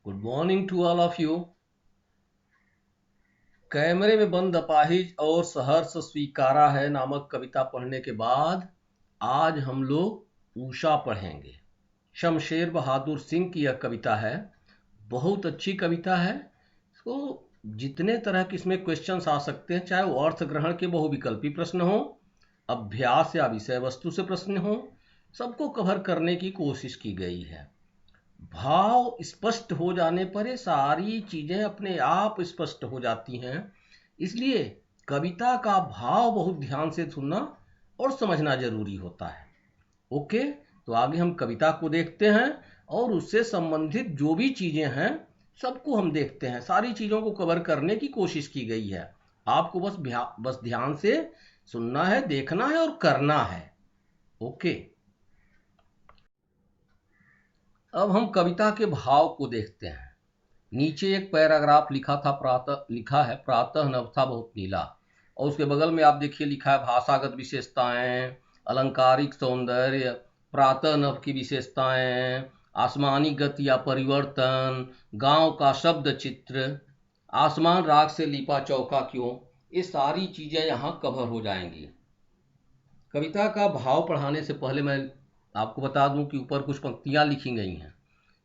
Good morning to all of you. कैमरे में बंद अपाहिज और सहर्ष स्वीकारा है नामक कविता पढ़ने के बाद आज हम लोग उषा पढ़ेंगे। शमशेर बहादुर सिंह की यह कविता है। बहुत अच्छी कविता है। इसको जितने तरह के इसमें क्वेश्चंस आ सकते हैं, चाहे वो अर्थ ग्रहण के बहुविकल्पी प्रश्न हो, अभ्यास या विषय वस्तु से प्रश्न हो, सबको कवर करने की कोशिश की गई है। भाव स्पष्ट हो जाने पर ये सारी चीजें अपने आप स्पष्ट हो जाती हैं। इसलिए कविता का भाव बहुत ध्यान से सुनना और समझना जरूरी होता है। ओके, तो आगे हम कविता को देखते हैं और उससे संबंधित जो भी चीजें हैं सबको हम देखते हैं। सारी चीजों को कवर करने की कोशिश की गई है। आपको बस ध्यान से सुनना है, देखना है और करना है। ओके, अब हम कविता के भाव को देखते हैं। नीचे एक पैराग्राफ लिखा है प्रातः नभ था बहुत नीला, और उसके बगल में आप देखिए लिखा है भाषागत विशेषताएं, अलंकारिक सौंदर्य, प्रातः नभ की विशेषताएं, आसमानी गति या परिवर्तन, गांव का शब्द चित्र, आसमान राग से लिपा चौका क्यों, ये सारी चीजें यहाँ कवर हो जाएंगी। कविता का भाव पढ़ाने से पहले मैं आपको बता दूं कि ऊपर कुछ पंक्तियां लिखी गई हैं।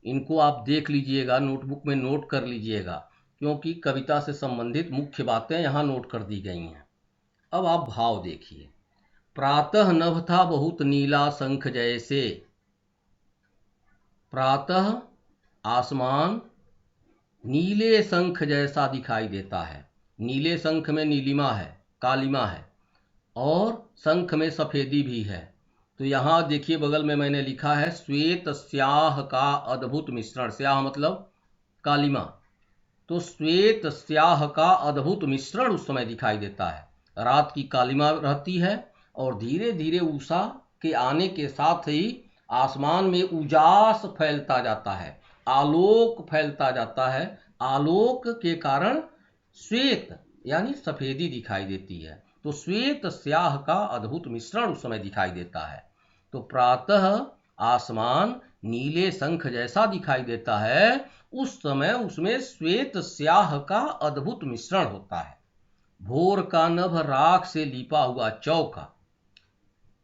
इनको आप देख लीजिएगा, नोटबुक में नोट कर लीजिएगा, क्योंकि कविता से संबंधित मुख्य बातें यहाँ नोट कर दी गई हैं। अब आप भाव देखिए। प्रातः नभ था बहुत नीला शंख जैसे। प्रातः आसमान नीले शंख जैसा दिखाई देता है। नीले शंख में नीलिमा है, कालिमा है, और शंख में सफेदी भी है। तो यहाँ देखिए बगल में मैंने लिखा है श्वेत स्याह का अद्भुत मिश्रण। स्याह मतलब कालिमा, तो श्वेत स्याह का अद्भुत मिश्रण उस समय दिखाई देता है। रात की कालिमा रहती है और धीरे धीरे उषा के आने के साथ ही आसमान में उजास फैलता जाता है, आलोक फैलता जाता है। आलोक के कारण श्वेत यानी सफेदी दिखाई देती है। तो श्वेत स्याह का अद्भुत मिश्रण उस समय दिखाई देता है। तो प्रातः आसमान नीले शंख जैसा दिखाई देता है, उस समय उसमें श्वेत स्याह का अद्भुत मिश्रण होता है। भोर का नभ राख से लीपा हुआ चौका।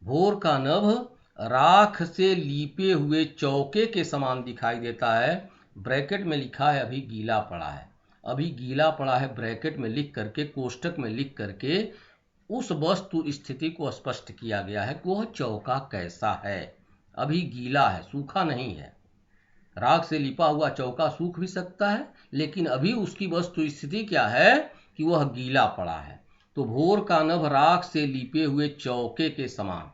भोर का नभ राख से लीपे हुए चौके के समान दिखाई देता है। ब्रैकेट में लिखा है अभी गीला पड़ा है। अभी गीला पड़ा है ब्रैकेट में लिख करके, कोष्टक में लिख करके उस वस्तु स्थिति को स्पष्ट किया गया है कि वह चौका कैसा है। अभी गीला है, सूखा नहीं है। राख से लिपा हुआ चौका सूख भी सकता है, लेकिन अभी उसकी वस्तु स्थिति क्या है कि वह गीला पड़ा है। तो भोर का नभ राख से लिपे हुए चौके के समान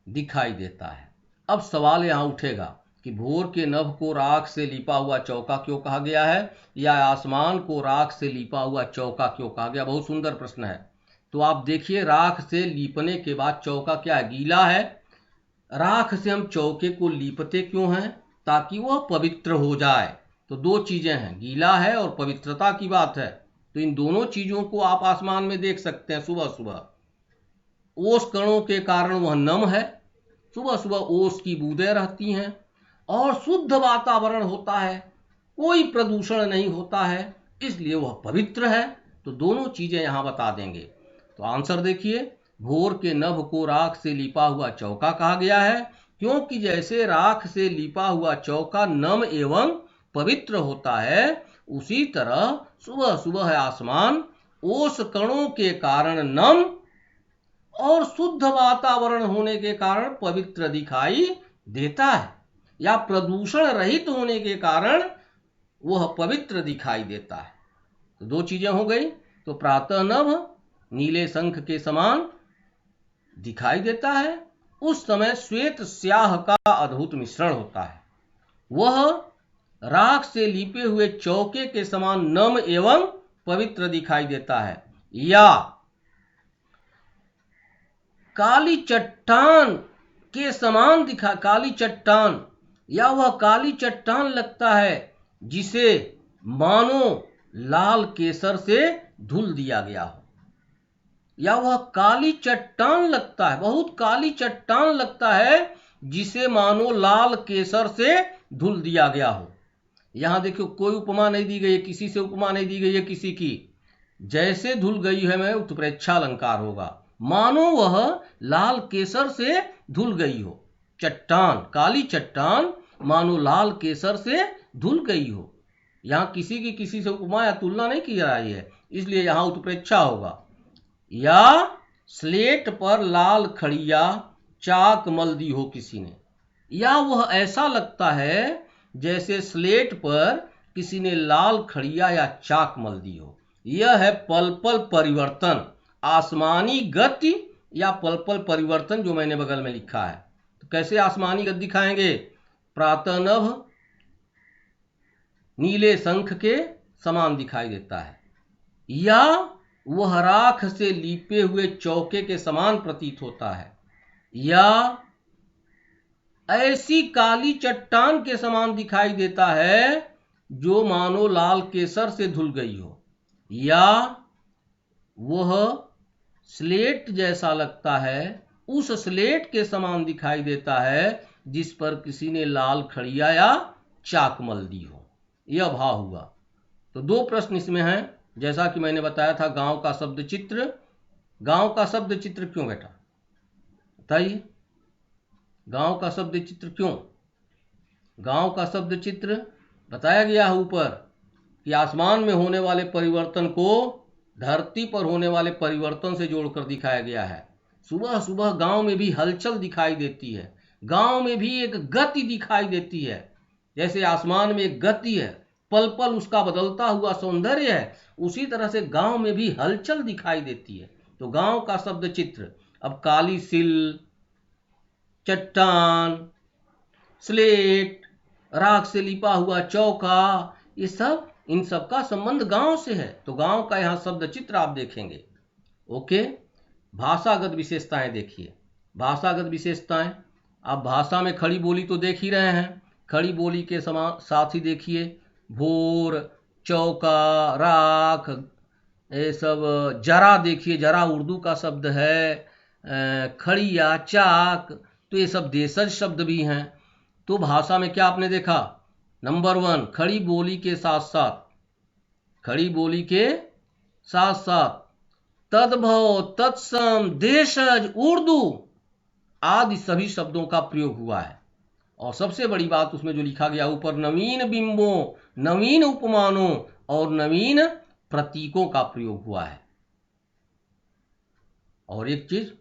दिखाई देता है। अब सवाल यहाँ उठेगा कि भोर के नभ को राख से लिपा हुआ चौका क्यों कहा गया है, या आसमान को राख से लिपा हुआ चौका क्यों कहा गया। बहुत सुंदर प्रश्न है। तो आप देखिए, राख से लीपने के बाद चौका क्या है, गीला है। राख से हम चौके को लीपते क्यों हैं, ताकि वह पवित्र हो जाए। तो दो चीजें हैं, गीला है और पवित्रता की बात है। तो इन दोनों चीजों को आप आसमान में देख सकते हैं। सुबह सुबह ओस कणों के कारण वह नम है, सुबह सुबह ओस की बूंदें रहती हैं, और शुद्ध वातावरण होता है, कोई प्रदूषण नहीं होता है, इसलिए वह पवित्र है। तो दोनों चीजें यहां बता देंगे। तो आंसर देखिए, भोर के नभ को राख से लिपा हुआ चौका कहा गया है, क्योंकि जैसे राख से लिपा हुआ चौका नम एवं पवित्र होता है, उसी तरह सुबह सुबह आसमान ओस कणों के कारण नम और शुद्ध वातावरण होने के कारण पवित्र दिखाई देता है, या प्रदूषण रहित होने के कारण वह पवित्र दिखाई देता है। तो दो चीजें हो गई। तो प्रातः नभ नीले शंख के समान दिखाई देता है, उस समय श्वेत स्याह का अद्भुत मिश्रण होता है। वह राख से लिपे हुए चौके के समान नम एवं पवित्र दिखाई देता है, या काली चट्टान के समान काली चट्टान, या वह काली चट्टान लगता है जिसे मानो लाल केसर से धुल दिया गया हो, या वह काली चट्टान लगता है, बहुत काली चट्टान लगता है जिसे मानो लाल केसर से धुल दिया गया हो, यहां देखियो कोई उपमा नहीं दी गई है, किसी से उपमा नहीं दी गई है किसी की। जैसे धुल गई है में उत्प्रेक्षा अलंकार होगा, मानो वह लाल केसर से धुल गई हो। चट्टान, काली चट्टान मानो लाल केसर से धुल गई हो। यहां किसी की किसी से उपमा या तुलना नहीं की जा रही है, इसलिए यहां उत्प्रेक्षा होगा। या स्लेट पर लाल खड़िया चाक मल दी हो किसी ने, या वह ऐसा लगता है जैसे स्लेट पर किसी ने लाल खड़िया या चाक मल दी हो। यह है पल पल परिवर्तन, आसमानी गति या पल पल परिवर्तन जो मैंने बगल में लिखा है। तो कैसे आसमानी गति दिखाएंगे? प्रातःनभ नीले शंख के समान दिखाई देता है, या वह राख से लीपे हुए चौके के समान प्रतीत होता है, या ऐसी काली चट्टान के समान दिखाई देता है जो मानो लाल केसर से धुल गई हो, या वह स्लेट जैसा लगता है, उस स्लेट के समान दिखाई देता है जिस पर किसी ने लाल खड़िया या चाक मल दी हो। यह भाव हुआ। तो दो प्रश्न इसमें हैं। जैसा कि मैंने बताया था, गांव का शब्द चित्र। गांव का शब्द चित्र क्यों बेटा बताइए? गांव का शब्द चित्र क्यों? गांव का शब्द चित्र बताया गया है ऊपर कि आसमान में होने वाले परिवर्तन को धरती पर होने वाले परिवर्तन से जोड़कर दिखाया गया है। सुबह सुबह गांव में भी हलचल दिखाई देती है, गांव में भी एक गति दिखाई देती है। जैसे आसमान में एक गति है, पल पल उसका बदलता हुआ सौंदर्य है, उसी तरह से गांव में भी हलचल दिखाई देती है। तो गांव का शब्द चित्र। अब काली सिल, चट्टान, स्लेट, राख से लिपा हुआ चौका, ये सब, इन सब का संबंध गांव से है। तो गांव का यहाँ शब्द चित्र आप देखेंगे। ओके। भाषागत विशेषताएं देखिए। भाषागत विशेषताएं, आप भाषा में खड़ी बोली तो देख ही रहे हैं। खड़ी बोली के साथ ही देखिए भोर, चौका, राख, ये सब। जरा देखिए, जरा उर्दू का शब्द है। खड़िया, चाक, तो ये सब देशज शब्द भी हैं। तो भाषा में क्या आपने देखा? नंबर 1, खड़ी बोली के साथ साथ, खड़ी बोली के साथ साथ तद्भव, तत्सम, देशज, उर्दू आदि सभी शब्दों का प्रयोग हुआ है। और सबसे बड़ी बात उसमें जो लिखा गया ऊपर, नवीन बिंबों, नवीन उपमानों और नवीन प्रतीकों का प्रयोग हुआ है। और एक चीज,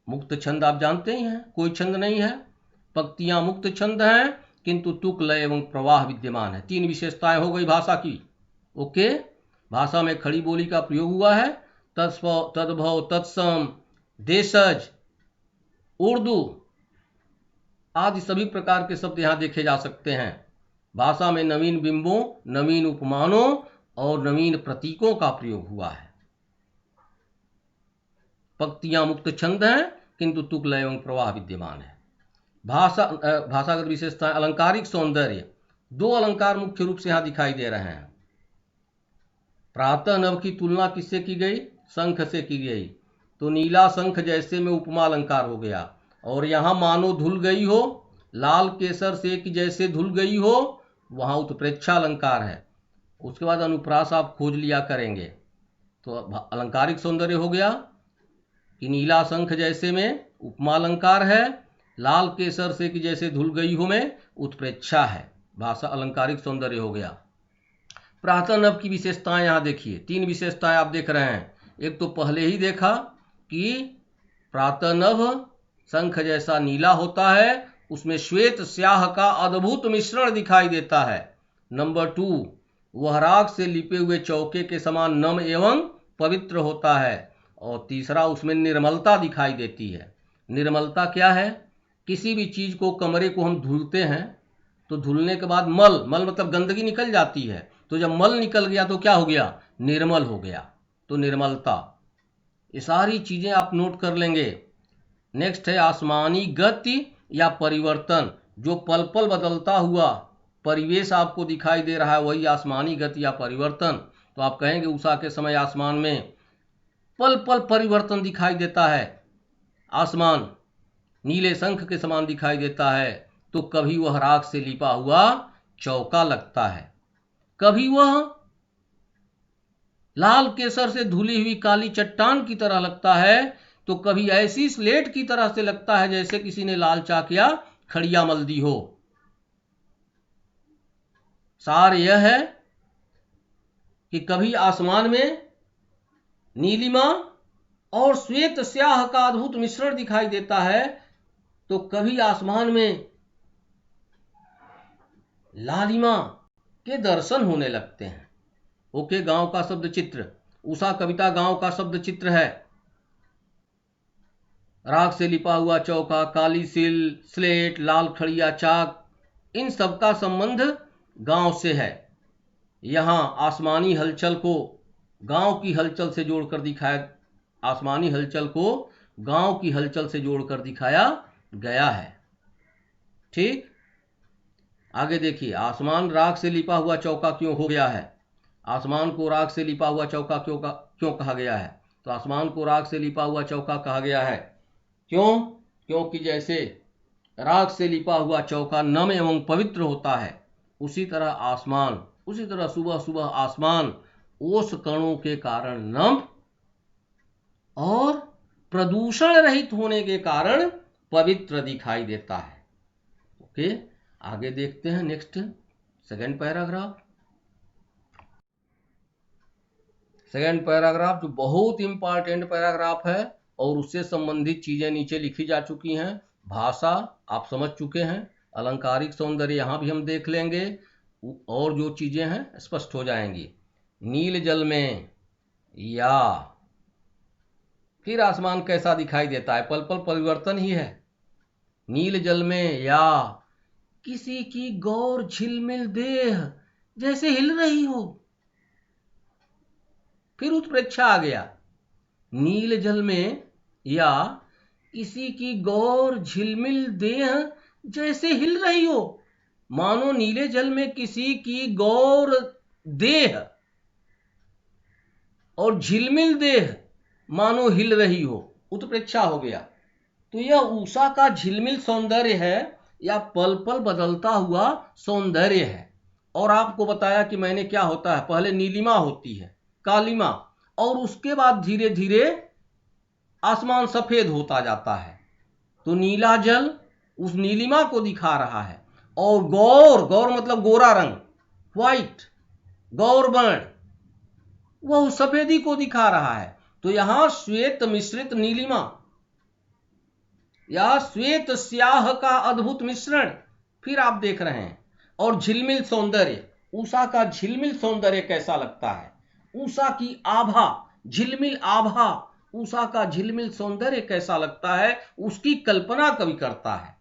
मुक्त छंद आप जानते ही हैं, कोई छंद नहीं है, पंक्तियां मुक्त छंद हैं किंतु तुक, लय एवं प्रवाह विद्यमान है। 3 विशेषताएं हो गई भाषा की। ओके। भाषा में खड़ी बोली का प्रयोग हुआ है, तद्भव, तत्सम, देशज, उर्दू आदि सभी प्रकार के शब्द यहां देखे जा सकते हैं। भाषा में नवीन बिंबों, नवीन उपमानों और नवीन प्रतीकों का प्रयोग हुआ है। पंक्तियां मुक्त छंद हैं किंतु तुक, लय एवं प्रवाह विद्यमान है। भाषागत विशेषताएं, अलंकारिक सौंदर्य। 2 अलंकार मुख्य रूप से यहां दिखाई दे रहे हैं। प्रातः नभ की तुलना किससे की गई? शंख से की गई। तो नीला शंख जैसे में उपमा अलंकार हो गया। और यहां मानो धुल गई हो, लाल केसर से कि जैसे धुल गई हो, वहां उत्प्रेक्षा अलंकार है। उसके बाद अनुप्रास आप खोज लिया करेंगे। तो अलंकारिक सौंदर्य हो गया कि नीला शंख जैसे में उपमा अलंकार है, लाल केसर से कि जैसे धुल गई हो में उत्प्रेक्षा है। भाषा अलंकारिक सौंदर्य हो गया। प्रातः नभ की विशेषताएं यहां देखिए। 3 विशेषताएं आप देख रहे हैं। एक तो पहले ही देखा कि प्रातः नभ शंख जैसा नीला होता है, उसमें श्वेत स्याह का अद्भुत मिश्रण दिखाई देता है। नंबर 2, वह राख से लिपे हुए चौके के समान नम एवं पवित्र होता है। और तीसरा, उसमें निर्मलता दिखाई देती है। निर्मलता क्या है? किसी भी चीज को, कमरे को हम धुलते हैं तो धुलने के बाद मल मतलब गंदगी निकल जाती है। तो जब मल निकल गया तो क्या हो गया? निर्मल हो गया। तो निर्मलता, ये सारी चीजें आप नोट कर लेंगे। नेक्स्ट है आसमानी गति या परिवर्तन, जो पल पल बदलता हुआ परिवेश आपको दिखाई दे रहा है, वही आसमानी गति या परिवर्तन। तो आप कहेंगे उषा के समय आसमान में पल पल परिवर्तन दिखाई देता है, आसमान नीले शंख के समान दिखाई देता है, तो कभी वह राख से लिपा हुआ चौका लगता है। कभी वह लाल केसर से धुली हुई काली चट्टान की तरह लगता है, तो कभी ऐसी स्लेट की तरह से लगता है जैसे किसी ने लाल चाक या खड़िया मल दी हो। सार यह है कि कभी आसमान में नीलिमा और श्वेत स्याह का अद्भुत मिश्रण दिखाई देता है, तो कभी आसमान में लालिमा के दर्शन होने लगते हैं। ओके, गांव का शब्द चित्र। उषा कविता गांव का शब्द चित्र है। राख से लिपा हुआ चौका, काली सिल, स्लेट, लाल खड़िया चाक, इन सब का संबंध गांव से है। यहां आसमानी हलचल को गांव की हलचल से जोड़कर दिखाया आसमानी हलचल को गांव की हलचल से जोड़कर दिखाया गया है। ठीक, आगे देखिए, आसमान राख से लिपा हुआ चौका क्यों हो गया है? आसमान को राख से लिपा हुआ चौका क्यों कहा गया है? तो आसमान को राख से लिपा हुआ चौका कहा गया है क्यों? क्योंकि जैसे राख से लिपा हुआ चौका नम एवं पवित्र होता है, उसी तरह सुबह सुबह आसमान ओस कणों के कारण नम और प्रदूषण रहित होने के कारण पवित्र दिखाई देता है। ओके, आगे देखते हैं next second paragraph. Second paragraph जो बहुत इंपॉर्टेंट पैराग्राफ है और उससे संबंधित चीजें नीचे लिखी जा चुकी हैं। भाषा आप समझ चुके हैं, अलंकारिक सौंदर्य यहां भी हम देख लेंगे और जो चीजें हैं स्पष्ट हो जाएंगी। नील जल में या फिर आसमान कैसा दिखाई देता है? पल पल परिवर्तन ही है। नील जल में या किसी की गौर झिलमिल देह जैसे हिल रही हो। फिर उत्प्रेक्षा आ गया। नील जल में या किसी की गौर झिलमिल देह जैसे हिल रही हो, मानो नीले जल में किसी की गौर देह और झिलमिल देह मानो हिल रही हो, उत्प्रेक्षा हो गया। तो यह उषा का झिलमिल सौंदर्य है या पल पल बदलता हुआ सौंदर्य है। और आपको बताया कि मैंने क्या होता है, पहले नीलिमा होती है, कालिमा, और उसके बाद धीरे धीरे आसमान सफेद होता जाता है। तो नीला जल उस नीलिमा को दिखा रहा है और गौर मतलब गोरा रंग, व्हाइट, गौर वर्ण, वह सफेदी को दिखा रहा है। तो यहां श्वेत मिश्रित नीलिमा या श्वेत स्याह का अद्भुत मिश्रण फिर आप देख रहे हैं। और झिलमिल सौंदर्य, उषा का झिलमिल सौंदर्य कैसा लगता है? उषा की आभा, झिलमिल आभा, उषा का झिलमिल सौंदर्य कैसा लगता है, उसकी कल्पना कवि करता है।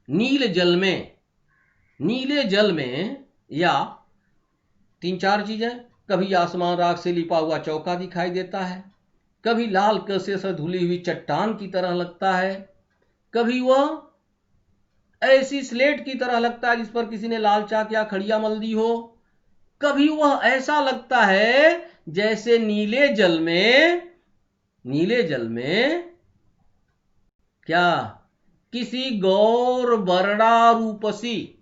नीले जल में या तीन चार चीजें, कभी आसमान राख से लिपा हुआ चौका दिखाई देता है, कभी लाल कसे से धुली हुई चट्टान की तरह लगता है, कभी वह ऐसी स्लेट की तरह लगता है जिस पर किसी ने लाल चाक या खड़िया मल दी हो, कभी वह ऐसा लगता है जैसे नीले जल में क्या किसी गौर वर्णा रूपसी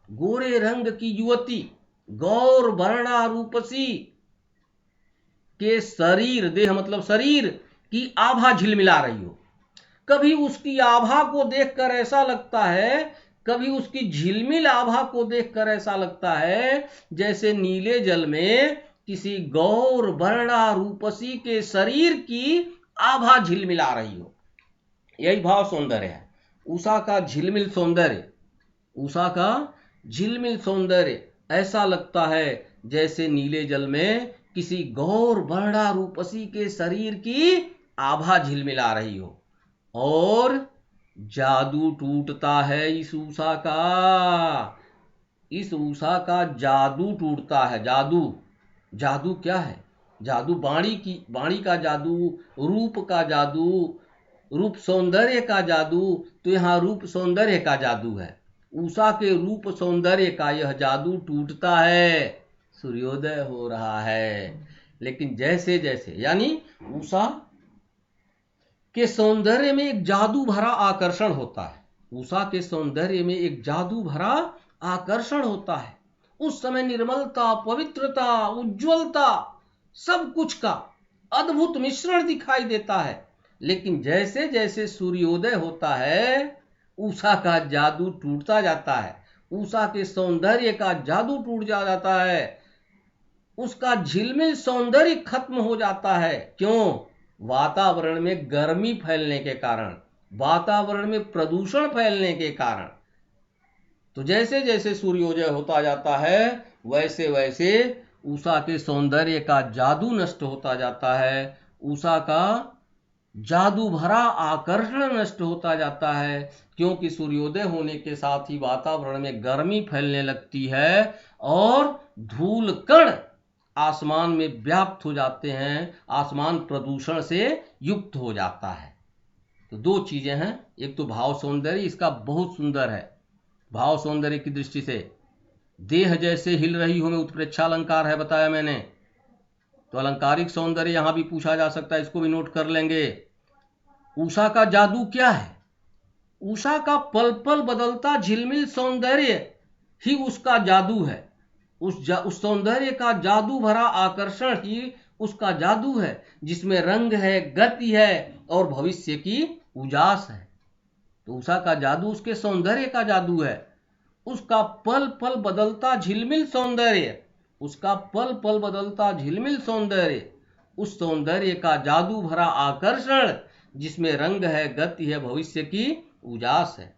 गोरे रंग की युवती, गौर वर्णा रूपसी के शरीर, देह मतलब शरीर की आभा झिलमिला रही हो। कभी उसकी आभा को देखकर ऐसा लगता है, कभी उसकी झिलमिल आभा को देखकर ऐसा लगता है जैसे नीले जल में किसी गौर वर्णा रूपसी के शरीर की आभा झिलमिला रही हो। यही भाव सौंदर्य है। उषा का झिलमिल सौंदर्य ऐसा लगता है जैसे नीले जल में किसी गौर वर्णा रूपसी के शरीर की आभा झिलमिला रही हो। और जादू टूटता है इस उषा का जादू टूटता है। जादू क्या है? जादू वाणी का जादू, रूप का जादू, रूप सौंदर्य का जादू। तो यहाँ रूप सौंदर्य का जादू है। उषा के रूप सौंदर्य का यह जादू टूटता है, सूर्योदय हो रहा है। लेकिन जैसे जैसे, यानी उषा के सौंदर्य में एक जादू भरा आकर्षण होता है। उषा के सौंदर्य में एक जादू भरा आकर्षण होता है, उस समय निर्मलता, पवित्रता, उज्ज्वलता, सब कुछ का अद्भुत मिश्रण दिखाई देता है। लेकिन जैसे जैसे सूर्योदय होता है उषा का जादू टूटता जाता है, उषा के सौंदर्य का जादू टूट जाता है, उसका झिलमिल सौंदर्य खत्म हो जाता है। क्यों? वातावरण में गर्मी फैलने के कारण, वातावरण में प्रदूषण फैलने के कारण। तो जैसे जैसे सूर्योदय होता जाता है वैसे वैसे उषा के सौंदर्य का जादू नष्ट होता जाता है, उषा का जादू भरा आकर्षण नष्ट होता जाता है। क्योंकि सूर्योदय होने के साथ ही वातावरण में गर्मी फैलने लगती है और धूल कण आसमान में व्याप्त हो जाते हैं, आसमान प्रदूषण से युक्त हो जाता है। तो दो चीजें हैं, एक तो भाव सौंदर्य, इसका बहुत सुंदर है। भाव सौंदर्य की दृष्टि से देह जैसे हिल रही हो में उत्प्रेक्षा अलंकार है, बताया मैंने। तो अलंकारिक सौंदर्य यहां भी पूछा जा सकता है, इसको भी नोट कर लेंगे। उषा का जादू क्या है? उषा का पल पल बदलता झिलमिल सौंदर्य ही उसका जादू है। उस सौंदर्य का जादू भरा आकर्षण ही उसका जादू है, जिसमें रंग है, गति है और भविष्य की उजास है। तो उषा का जादू उसके सौंदर्य का जादू है, उसका पल पल बदलता झिलमिल सौंदर्य, उसका पल पल बदलता झिलमिल सौंदर्य, उस सौंदर्य का जादू भरा आकर्षण जिसमें रंग है, गति है, भविष्य की उजास है।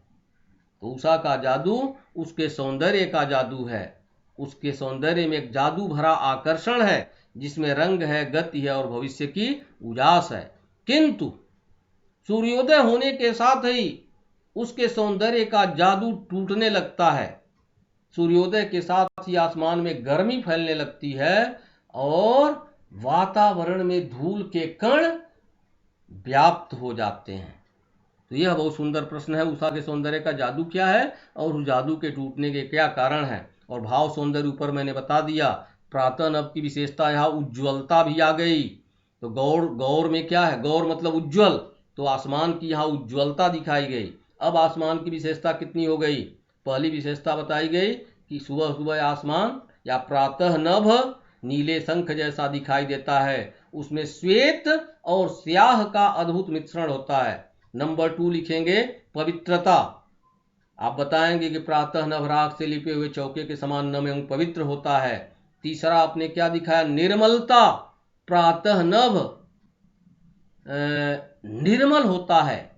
तो उषा का जादू उसके सौंदर्य का जादू है, उसके सौंदर्य में एक जादू भरा आकर्षण है जिसमें रंग है, गति है और भविष्य की उजास है। किंतु सूर्योदय होने के साथ ही उसके सौंदर्य का जादू टूटने लगता है। सूर्योदय के साथ ही आसमान में गर्मी फैलने लगती है और वातावरण में धूल के कण व्याप्त हो जाते हैं। तो यह बहुत सुंदर प्रश्न है, उषा के सौंदर्य का जादू क्या है और उस जादू के टूटने के क्या कारण है। और भाव सौंदर्य ऊपर मैंने बता दिया। प्रातः नभ की विशेषता यहाँ उज्ज्वलता भी आ गई। तो गौर में क्या है? गौर मतलब उज्ज्वल, तो आसमान की यहाँ उज्ज्वलता दिखाई गई। अब आसमान की विशेषता कितनी हो गई? पहली विशेषता बताई गई कि सुबह सुबह आसमान या प्रातः नभ नीले शंख जैसा दिखाई देता है, उसमें श्वेत और स्याह का अद्भुत मिश्रण होता है। नंबर 2 लिखेंगे पवित्रता। आप बताएंगे कि प्रातः नभ राख से लिपे हुए चौके के समान नम एवं पवित्र होता है। तीसरा आपने क्या दिखाया? निर्मलता। प्रातः नभ निर्मल होता है,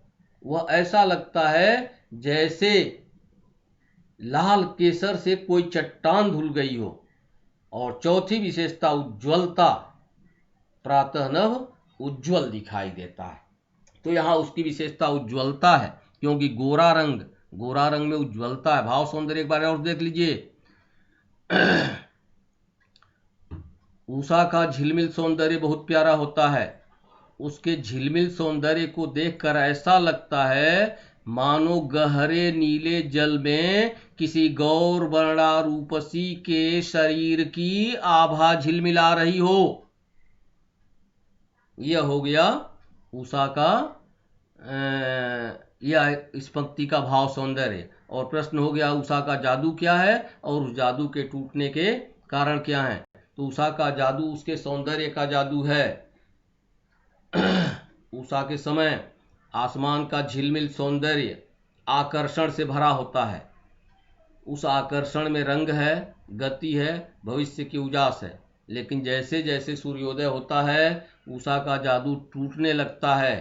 वह ऐसा लगता है जैसे लाल केसर से कोई चट्टान धुल गई हो। और चौथी विशेषता उज्ज्वलता, प्रातः नभ उज्ज्वल दिखाई देता है। तो यहाँ उसकी विशेषता उज्ज्वलता है, क्योंकि गोरा रंग में उज्ज्वलता है। भाव सौंदर्य एक बार और देख लीजिए। उषा का झिलमिल सौंदर्य बहुत प्यारा होता है। उसके झिलमिल सौंदर्य को देखकर ऐसा लगता है मानो गहरे नीले जल में किसी गौर वर्णा रूपसी के शरीर की आभा झिलमिला रही हो। यह हो गया उषा का यह इस पंक्ति का भाव सौंदर्य। और प्रश्न हो गया उषा का जादू क्या है और उस जादू के टूटने के कारण क्या है। तो उषा का जादू उसके सौंदर्य का जादू है। उषा के समय आसमान का झिलमिल सौंदर्य आकर्षण से भरा होता है। उस आकर्षण में रंग है, गति है, भविष्य की उजास है। लेकिन जैसे जैसे सूर्योदय होता है उषा का जादू टूटने लगता है,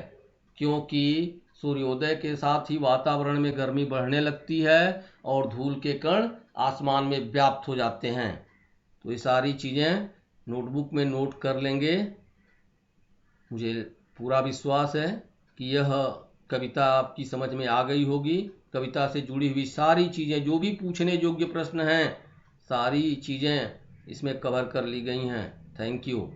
क्योंकि सूर्योदय के साथ ही वातावरण में गर्मी बढ़ने लगती है और धूल के कण आसमान में व्याप्त हो जाते हैं। तो ये सारी चीज़ें नोटबुक में नोट कर लेंगे। मुझे पूरा विश्वास है कि यह कविता आपकी समझ में आ गई होगी। कविता से जुड़ी हुई सारी चीज़ें, जो भी पूछने योग्य प्रश्न हैं, सारी चीज़ें इसमें कवर कर ली गई हैं। Thank you.